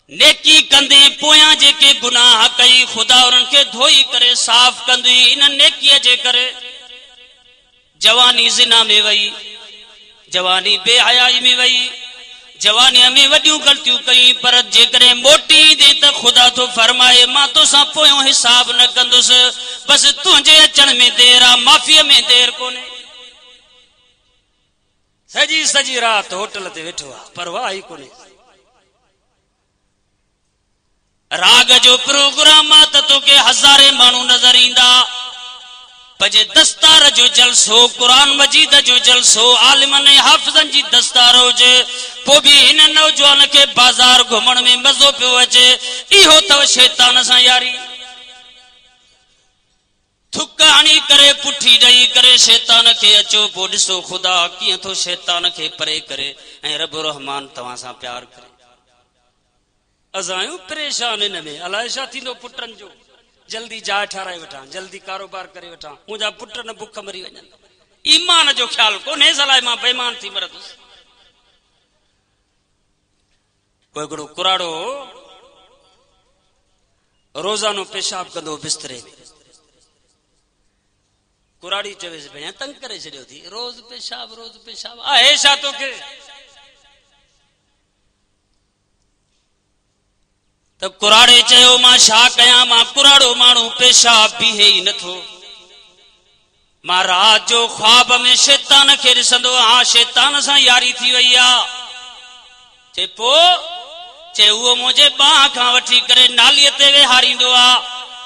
नेकी कंदे पोयां जेके गुनाह कई, ख़ुदा उन्हनि खे धोई करे साफ़ कंदी। इन नेकीअ जे करे जवानी ज़िना में वई, जवानी बेहयाई में वई, जवानीअ में वॾियूं ग़लतियूं कई, पर जेकॾहिं मोटी ईंदे त ख़ुदा थो फरमाए मां तोसां पोयों हिसाब न कंदुसि, बसि तुंहिंजे अचण में देर आहे, माफ़ीअ में देर कोन्हे। सॼी सॼी राति होटल ते वेठो आहे, परवाह ई कोन्हे। राग जो प्रोग्राम आहे त तोखे हज़ारे माण्हू नज़र ईंदा, पजे दस्तार जो जलसो कुरान मजीद जो जलसो आलिमन हाफिज़न जी दस्तार हुजे पो भी इन नौजवान के बाजार घुमण में मजो पियो अचे इहो तव शैतान सां यारी थुकाणी करे पुठी ॾेई करे शैतान के अचो पो ॾिसो खुदा कीअं थो शैतान के परे करे ऐं रब रहमान तव्हां सां प्यार करे असां आहियूं परेशान इन में अलाए छा थींदो पुटनि जो जल्दी जाइ ठाराए वठां जल्दी कारोबार करे वठां मुंहिंजा पुट न बुख मरी वञनि ईमान जो ख्याल कोन्हे सलाह मां बेईमान थी मरंदुसि कोई हिकिड़ो कुराड़ो रोज़ानो पेशाब कंदो बिस्तरे में कुराड़ी चवेसि भेण तंग करे छॾियो थी रोज़ पेशाब आहे छा तोखे त कुराड़े चयो मां छा कयां मां कुराड़ो माण्हू पेशाब बीहे ई नथो मां रात जो ख्वाब में शैतान खे ॾिसंदो हा शैतान सां यारी थी वई आहे चे पो चे उहो मुंहिंजे बाह खां वठी करे नालीअ ते वेहारींदो आहे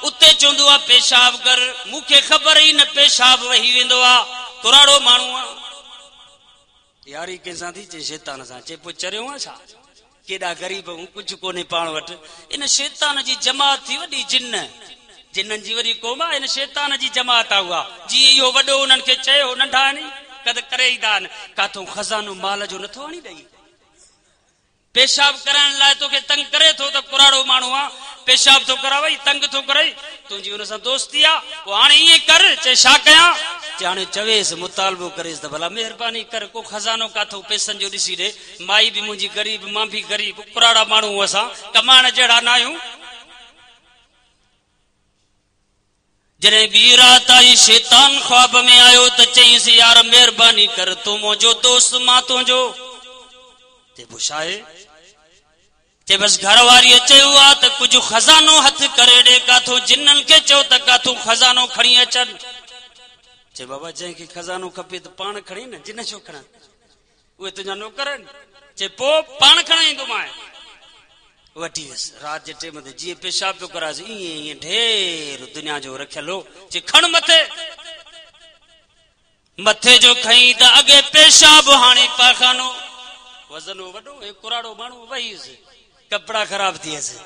उते चवंदो आहे पेशाब कर मूंखे ख़बर ई न पेशाब वही वेंदो आहे कुराड़ो माण्हू आहे यारी कंहिंसां थी चे शैतान सां चे पोइ चरियो आहे छा केॾा ग़रीब हूं कुझु कोन्हे पाण वटि इन शैतान जी जमात थी वॾी जिन्ननि जी वरी क़ौम आहे इन शैतान जी जमात आहे उहा जीअं इहो वॾो उन्हनि खे चयो नंढा आहिनि कद करे ईंदा आहिनि काथो खज़ानो माल जो नथो आणी ॾेई पेशाब कराइण लाइ तोखे तंग करे थो त कुराड़ो माण्हू आहे पेशाब थो करावई तंग थो करे तुंहिंजी हुन सां दोस्ती आहे पोइ हाणे ईअं कर चे छा कयां चे हाणे चवेसि मुतालबो करेसि त भला महिरबानी कर को खज़ानो काथो पैसनि जो ॾिसी ॾे माई बि मुंहिंजी ग़रीब मां बि ग़रीब कुराड़ा माण्हू असां कमाइण जहिड़ा न आहियूं जॾहिं ॿी रात आई शैतान ख्वाब में आयो त चईंसि यार महिरबानी कर तूं मुंहिंजो दोस्त मां तुंहिंजो ते पोइ छा आहे चे बस घर वारीअ चयो आहे त कुझु खज़ानो हथ करे ॾे काथो जिन्ननि खे चओ त काथो खज़ानो खणी अचनि चे बाबा जंहिंखे खज़ानो खपे त पाण खणी न जिन छो खणनि उहे तुंहिंजा नौकर आहिनि चे पोइ पाण खणाईंदो मां वठी वियुसि रात जे टाइम ते जीअं पेशाब पियो करासि ईअं ढेर दुनिया जो रखियल हो चे खण मथे जो खई त अॻे पेशाब हाणे पाखानो वज़न वॾो हे कुराड़ो माण्हू वहीसि कपिड़ा ख़राब थी वियसि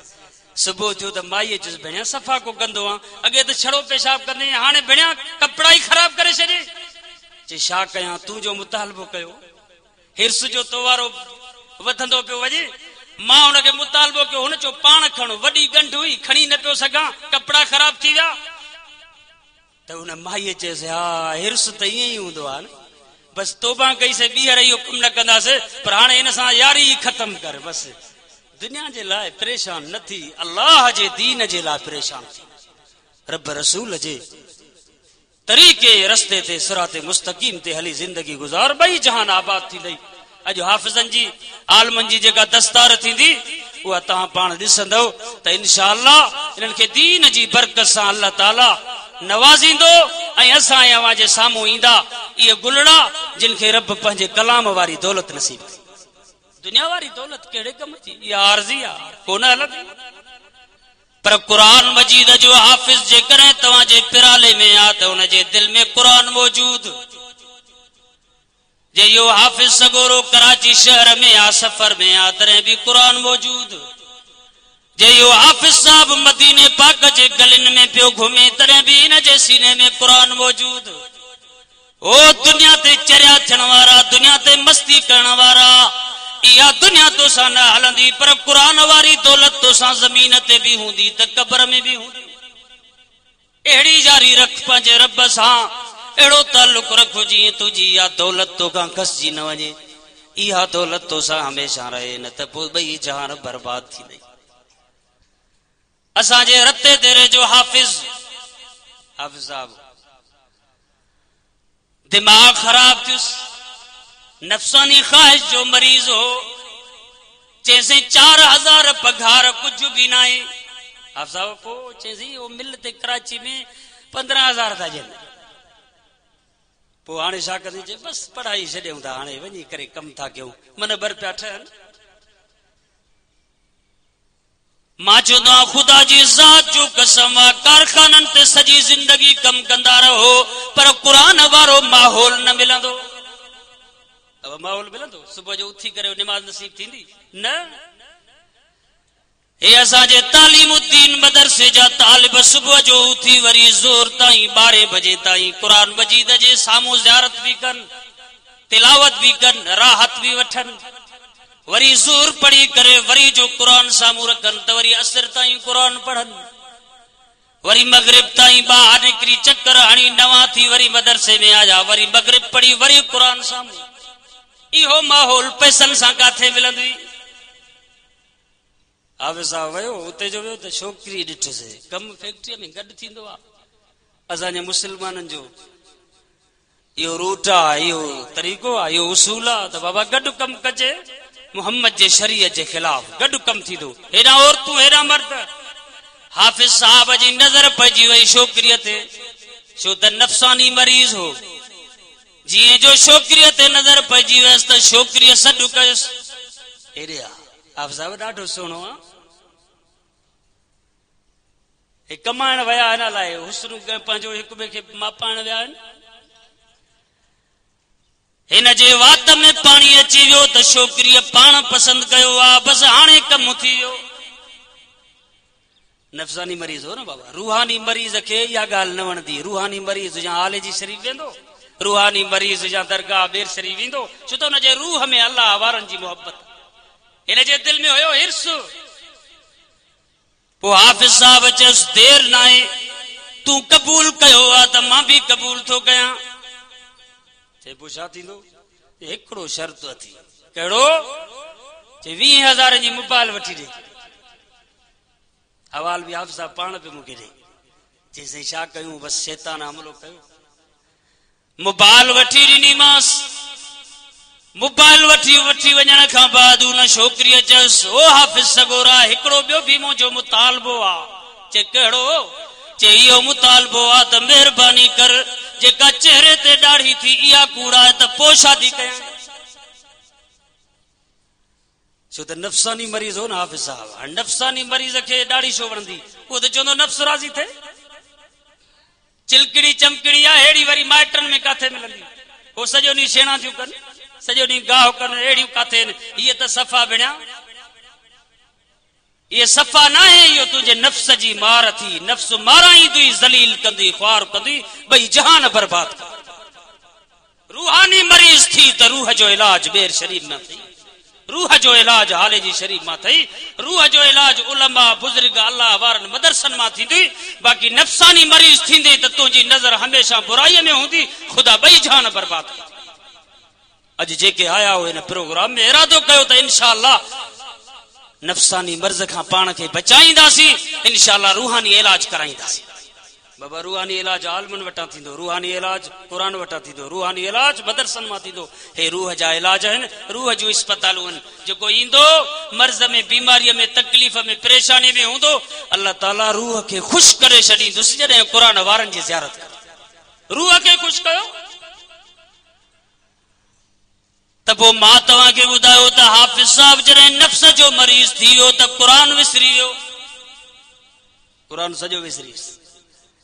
सुबुह थियो त माईअ चयुसि भेणिया सफ़ा को कंदो आहे अॻे त छड़ो पेशाब कंदे हाणे भेणिया कपिड़ा ई ख़राब करे छॾे चे छा कयां तूं जो मुतालबो कयो हिर्स जो तोवारो वधंदो पियो वञे मां हुनखे मुतालबो कयो हुन चयो पाण खणो वॾी गंढ हुई खणी न पियो सघां कपिड़ा ख़राब थी विया त हुन माईअ चयसि हा हिर्स त ईअं ई हूंदो आहे न बस तोबा कईसीं ॿीहर इहो कमु न कंदासीं पर हाणे हिन सां यारी ख़तम कर बस दुनिया जे लाइ परेशान न थी अल्लाह जे दीन जे लाइ परेशान थी रब रसूल जे तरीक़े रस्ते ते सिराते मुस्तक़ीम ते हली ज़िंदगी गुज़ार ॿई जहान आबाद थींदई अॼु हाफ़िज़नि जी आलमनि जी जेका दस्तार थींदी उहा तव्हां पाण ॾिसंदव त इंशा अल्लाह इन्हनि खे दीन जी बरकत सां अल्लाह ताला नवाज़ींदो ऐं असां अवां जे साम्हूं ईंदा इहे गुलड़ा जिन खे रब पंहिंजे कलाम वारी दौलत नसीब थी दुनिया वारी दौलत कहिड़े कम जी इहा आरज़ी आहे कोन हलंदी पर क़ुरान मजीद जो हाफ़िज़ जेकॾहिं तव्हांजे पिराले में आहे त हुनजे दिलि में क़ुरान मौजूद जे इहो हाफ़िज़ सगोरो कराची शहर में आहे सफ़र में आहे तॾहिं बि क़ुरान मौजूद जे इहो हाफ़िज़ साहब मदीने पाक जे गलिन में पियो घुमे तॾहिं बि हिन जे सीने में क़ुरान मौजूद ओ दुनिया ते चरिया थियण वारा दुनिया ते मस्ती करण वारा इहा दुनिया तोसां न हलंदी पर क़ुरान वारी दौलत तोसां ज़मीन ते बि हूंदी त क़ब्र में बि हूंदी अहिड़ी जारी रख पंहिंजे रब सां अहिड़ो ताल्लुक रखो जीअं तुंहिंजी इहा दौलत तोखां खसिजी न वञे इहा दौलत तोसां हमेशह रहे न त पोइ ॿई जहान बर्बाद थी वई असांजे रते तेरे जो हाफ़िज़ साहब दिमाग़ ख़राब थियुसि नफ़्सानी ख़्वाहिश जो मरीज़ हो चैसे 4000 पघार कुछ भी ना है आप साहब को चैसे वो मिलते कराची में 15000 था जन पो हाणे छा कजे बस पढ़ाई छॾियूं था हाणे वञी करे कम था कयूं मन बर पिया ठहनि मां चवंदो ख़ुदा जी ज़ात जो कसम आहे कारखाननि ते सॼी ज़िंदगी कम कंदा रहो पर क़ुरान वारो माहौल न मिलंदो। अब माहौल मिलंदो सुबुह जो उथी करे निमाज़ नसीब थींदी न। हे असांजे तालीमुद्दीन मदरसे जा तालिब सुबुह जो उथी वरी ज़ोर ताईं 12 बजे ताईं क़ुरान मजीद जे साम्हूं ज़ियारत भी कनि, तिलावत भी कनि, राहत भी वठनि, वरी ज़ोर पढ़ी करे वरी जो क़ुरान साम्हूं रखनि त वरी असर ताईं क़ुरान पढ़नि, वरी मगरिब ताईं ॿाहिरि निकिरी चक्कर हणी नवां थी वरी मदरसे में आया, वरी मगरिब पढ़ी वरी क़ुरान साम्हूं। इहो माहौल पैसनि सां काथे मिलंदी? हाफ़िज़ साहब वियो उते जो वियो त छोकिरी ॾिठुसि कम फैक्ट्रीअ में गॾु थींदो आहे। असांजे मुस्लमाननि जो इहो रूट आहे, इहो तरीक़ो आहे, इहो उसूल आहे त बाबा गॾु कमु कजे मुहम्मद जे शरीयत जे ख़िलाफ़ गॾु कमु थींदो। हेॾा औरतूं हेॾा मर्द। हाफ़िज़ साहब जी नज़र पइजी वई छोकिरीअ ते, छो त नफ़्सानी मरीज़ हो। जीअं जो छोकिरीअ ते नज़र पइजी वियसि त छोकिरीअ सॾु कयुसि, हेॾे आ हाफ़िज़ साहब ॾाढो सुहिणो आहे, हे कमाइण विया हिन लाइ हुस्न पंहिंजो हिक ॿिए खे मापाइण विया आहिनि। हिन जे वात में पाणी अची वियो त छोकिरीअ पाण पसंदि कयो आहे, बसि हाणे कमु थी वियो। नफ़्सानी मरीज़ हो न बाबा। रूहानी मरीज़ खे इहा ॻाल्हि न वणंदी। रूहानी मरीज़ या आले जी शरीफ़ वेंदो, रूहानी मरीज़ या दरगाह बेर शरीफ़ वेंदो, छो त हुनजे रूह में अल्लाह वारनि जी मोहबत, हिन जे दिलि में हुयो हिर्स। पोइ हाफ़िज़ साहब चयुसि देर न आहे, तूं क़बूल कयो आहे त मां बि क़बूल थो कयां। चए पोइ छा थींदो? हिकिड़ो शर्त अथी। कहिड़ो? चए 20,000 जी मोबाइल वठी ॾे। हवाल बि हाफ़िज़ साहब पाण बि मूंखे ॾे। चई साईं छा कयूं? बसि शैतान हमलो कयो। मोबाइल वठी ॾिनीमांसि। मोबाइल वठी वञण खां बाद उन छोकिरीअ चयुसि ओ हाफ़िज़ सगोरा हिकिड़ो ॿियो बि मुंहिंजो मुतालबो आहे। चए कहिड़ो? चए इहो मुतालबो आहे त महिरबानी कर जेका चेहरे ते ॾाढ़ी थी इहा कूड़ा आहे त पोइ शादी कयां। छो त नफ़्सानी मरीज़ हो न हाफ़िज़ साहब। नफ़्सानी मरीज़ खे ॾाढ़ी छो वणंदी? उहो त चवंदो नफ़्स राज़ी थिए। चिलकड़ी चमकड़ी आहे अहिड़ी वरी माइटनि में काथे मिलंदी? हो सॼो ॾींहुं छेणा थियूं कनि, सॼो ॾींहुं गाह कनि, अहिड़ियूं काथे आहिनि? इहे त सफ़ा भेणिया, इहे सफ़ा न आहे। इहो तुंहिंजे नफ़्स जी मार थी। नफ़्स माराईंदी, ज़लील कंदी, ख्वार कंदी, ॿई जहान बर्बाद कंदी। रूहानी मरीज़ थी त रूह जो इलाज ॿेर शरीर न थी, रूह जो इलाज हाले जी शरीफ मां थई। रूह जो इलाज उलमा बुजुर्ग अल्लाह वारनि मदरसनि मां थींदी। बाक़ी नफ़्सानी मरीज़ थींदे त तुंहिंजी नज़र हमेशा बुराईअ में हूंदी, ख़ुदा ॿई जहान बर्बाद कंदी। अॼु जेके आया हो हिन प्रोग्राम में इरादो कयो त इंशाअल्लाह नफ़्सानी मर्ज़ खां पाण खे बचाईंदासीं, इंशाअल्लाह रूहानी इलाज कराईंदासीं। बाबा रूहानी इलाज आलमनि वटां थींदो, रूहानी इलाज क़ुरान वटां थींदो, रूहानी इलाज मदरसनि मां थींदो। हे रूह जा इलाज आहिनि, रूह जूं इस्पतालूं आहिनि। जेको ईंदो मर्ज़ में, बीमारीअ में, तकलीफ़ में, परेशानी में हूंदो, अल्लाह ताला रूह खे ख़ुशि करे छॾींदुसि जॾहिं क़ुरान वारनि जी ज़ियारत करे। रूह खे ख़ुशि कयो त पोइ मां तव्हांखे ॿुधायो त हाफ़िज़ साहब जॾहिं नफ़्स जो मरीज़ थी वियो त क़ुरान विसरी वियो, क़ुरान सॼो विसरी वियुसि।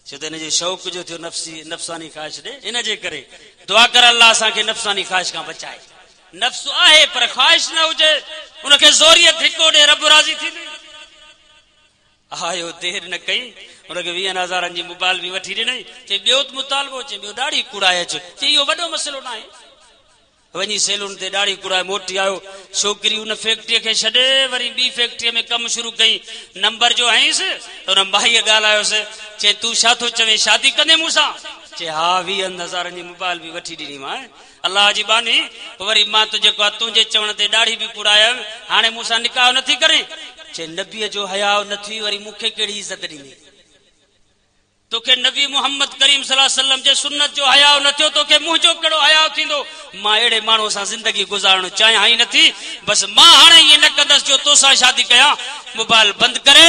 छो त हिनजे शौक़ जो थियो नफ़्सानी ख़्वाहिश ॾे। इन जे करे दुआ कर अल्लाह असांखे नफ़्सानी ख़्वाहिश खां बचाए। नफ़्स आहे पर ख़्वाहिश न हुजे, उनखे ज़ोरियत हिकु ॾे रब राज़ी थींदी। आयो देर न कई, उनखे 20,000 जी मोबाइल बि वठी ॾिनई। चई ॿियो त मुतालबो? चई ॿियो ॾाढी कूड़ाए अच। चई इहो वॾो मसइलो न आहे। वञी सैलून ते ॾाढ़ी कुड़ाए मोटी आयो। छोकिरी उन फैक्ट्रीअ खे छॾे वरी ॿी फैक्ट्रीअ में कमु शुरू कई। नंबर जो आईंसि त हुन माईअ ॻाल्हायोसि। चए तूं छा थो चवे, शादी कंदे मूंसां? चए हा 20,000 जी मोबाइल बि वठी ॾिनी मां। अलाह जी बानी वरी मां तो जेको आहे तुंहिंजे चवण ते ॾाढ़ी बि कुड़ायम, हाणे मूंसां निकाह नथी करे? चए नबीअ जो हया न थी, वरी मूंखे कहिड़ी इज़त ॾिनी? तोखे नबी मोहम्मद करीम सल्लल्लाहु अलैहि वसल्लम जे सुन्नत जो हया न थियो, तोखे मुंहिंजो कहिड़ो हया थींदो? मां अहिड़े माण्हू सां ज़िंदगी गुज़ारणु चाहियां ई नथी। बसि मां हाणे ईअं न कंदसि जो तोसां शादी कयां। मोबाइल बंदि करे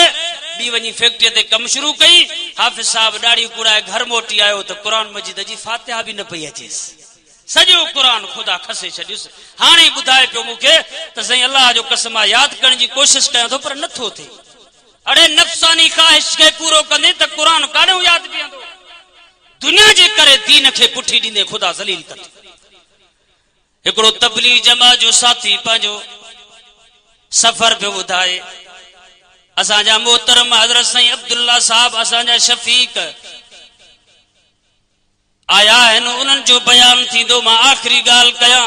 ॿी वञी फैक्ट्रीअ ते कमु शुरू कई। हाफ़िज़ साहब ॾाढ़ी कुड़ाए घर मोटी आयो त क़ुरान मजीद जी फातिहा बि न पई अचेसि। सॼो क़ुरान ख़ुदा खसे छॾियुसि। हाणे ॿुधाए पियो मूंखे त साईं अल्लाह जो कसम आहे यादि करण जी कोशिशि कयां थो पर नथो थिए। अड़े नफ़्सानी ख़्वाहिश के पूरो कंदे त कुरान काॾो यादि बीहंदो। दुनिया जे करे दीन खे पुठी ॾींदे ख़ुदा ज़लील कंदो। हिकिड़ो तबलीग जमात जो साथी पंहिंजो सफ़र पियो ॿुधाए। असांजा मोहतरम हज़रत साईं अब्दुल्ला साहब असांजा शफ़ीक आया आहिनि। उन्हनि जो बयान थींदो। मां आख़िरी ॻाल्हि कयां,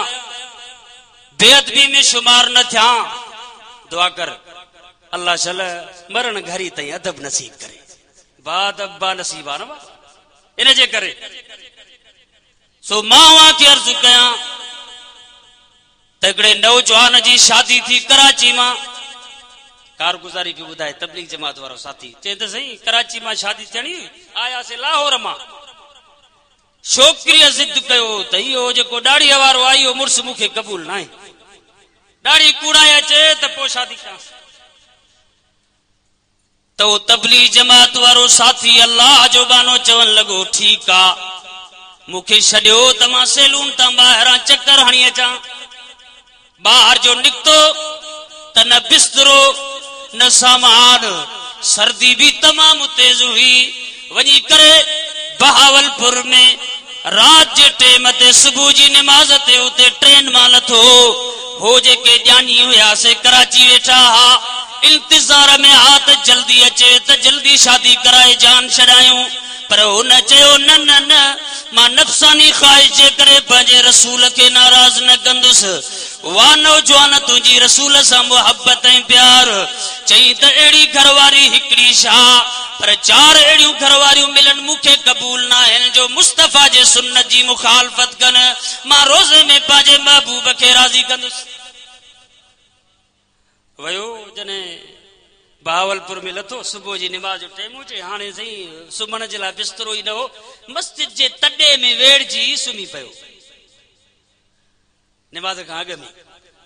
बेअदबी में शुमार न थिया। दुआ कर अल्लाह शल मरण घड़ी ताईं अदब नसीब करे। बादब बा नसीब आहे न इन जे करे सो मां खे अर्ज़ कयां त हिकिड़े नौजवान जी शादी थी कराची मां। कारगुज़ारी बि ॿुधाए तबलीग जमात वारो साथी चए त सही कराची मां शादी थियणी आयासीं लाहौर मां। छोकिरीअ ज़िद कयो त इहो जेको ॾाढ़ीअ वारो आहे इहो मुड़ुस मूंखे क़बूल न आहे। ॾाढ़ी कूड़ाए अचे त पोइ शादी कयां। त उहो तबलीग जमात वारो साथी अल्लाह जो बानो चवण लॻो ठीकु आहे मूंखे छॾियो त मां सैलून तां ॿाहिरां चकर हणी अचां। ॿाहिरि जो निकितो त न बिस्तरो न सामान, सर्दी भी तमाम तेज हुई। वही करे बहावलपुर में रात जे टेम ते सुबह जी नमाज ते उते ट्रेन मां लथो हो जेके ॼानी हुया से कराची वेठा हा इंतजार में हा त जल्दी अचे त जल्दी शादी कराए जान छॾायूं। पर हुन चयो न न न मां नफ़्सानी ख़्वाहिश जे करे पंहिंजे रसूल खे नाराज़ न कंदुसि। वाह नौजवान तुंहिंजी रसूल सां मोहब्बत ऐं प्यार। चई त अहिड़ी घरवारी हिकिड़ी छा पर चार अहिड़ियूं घरवारियूं मिलन मूंखे क़बूल न आहिनि जो मुस्तफ़ा जे सुन्नत जी मुखालफ़त कनि। मां रोज़े में पंहिंजे महबूब खे राज़ी कंदुसि। वयो जॾहिं बहावलपुर में लथो सुबुह जी नमाज जो टाइम हुजे। हाणे सही सुम्हण जे लाइ बिस्तरो ई न हो। मस्जिद जे तॾे में वेड़जी सुम्ही पियो। नमाज खां अॻु में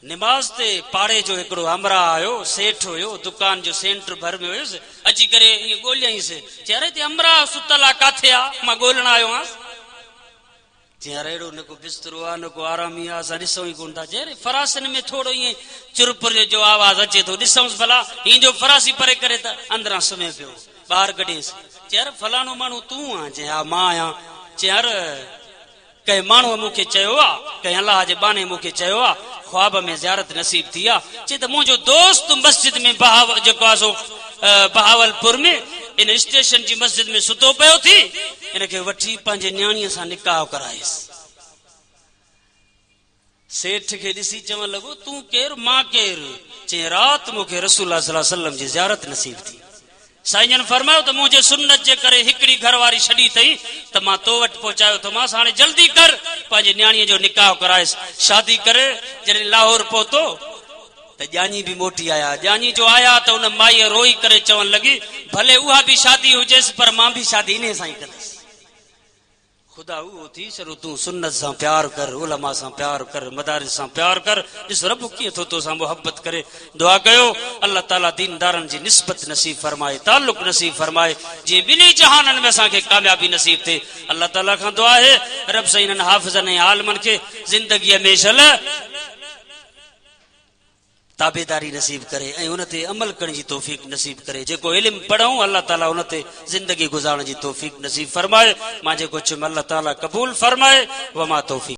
नमाज ते पाड़े जो हिकिड़ो हमरा आयो सेठ हुयो दुकान जो सेंटर भर में हुयुसि। अची करे ईअं ॻोल्हियईंसि चई अरे ते हमरा सुतल आहे काथे आहे मां ॻोल्हण आयो आहियां। चई अरे अहिड़ो न को बिस्तरो आहे न को आरामी आहे असां ॾिसूं ई कोन था। चई अरे फरासन में थोरो ईअं चुरपुर जो आवाज़ अचे थो ॾिसूंसि भला हीअं जो फरासी परे करे त अंदरां सुम्हे पियो। ॿाहिरि कढींसि चई अरे फलाणो माण्हू तूं आहे? चई हा मां आहियां। चई अरे कंहिं माण्हूअ मूंखे चयो आहे कंहिं अलाह जे बाने मूंखे चयो आहे ख्वाब में ज़ियारत नसीब थी आहे। चई त मुंहिंजो दोस्त मस्जिद में जेको आहे सो बहावलपुर में इन स्टेशन जी मस्जिद में सुतो पियो थी इनखे वठी पंहिंजे न्याणीअ सां निकाह करायसि। सेठ खे ॾिसी चवण लॻो तूं केरु मां केरु? चई राति मूंखे रसूल सल्लल्लाहु अलैहि वसल्लम जी ज़ियारत नसीब थी। साईं जन फरमायो त मुंहिंजे सुन्नत जे करे हिकिड़ी घरवारी छॾी अथई त मां तो वटि पहुचायो थो मांसि हाणे जल्दी कर पंहिंजे न्याणीअ जो निकाह करायसि। शादी करे जॾहिं लाहौर पहुतो त ॼाणी बि मोटी आया। ॼाणी जो आया त उन माईअ रोई करे चवण लॻी भले उहा बि शादी हुजेसि पर मां बि शादी इन सां ई कंदसि। खुदा उहो थी छॾो तूं सुन्नत सां प्यार कर उलमा सां प्यार कर मदारिस सां प्यार कर। ॾिस रब कीअं थो तोसां मोहब्बत करे। दुआ कयो अल्लाह ताला दीनदारनि जी निस्बत नसीब फरमाए ताल्लुक नसीब फरमाए जीअं ॿिन्ही जहाननि में असांखे कामयाबी नसीब थिए। अल्लाह ताला खां दुआ आहे रब साईं इन्हनि हाफ़िज़नि ऐं आलिमनि खे ज़िंदगीअ में छल ताबेदारी नसीब करे ऐं उन ते अमल करण जी तौफ़ीक़ नसीब करे। जेको इल्मु पढ़ूं अल्लाह ताला उन ते ज़िंदगी गुज़ारण जी तौफ़ीक़ नसीब फरमाए। मां जेको चयुमि अल्लाह ताला क़बूल फरमाए। वमा तौफ़ीक़।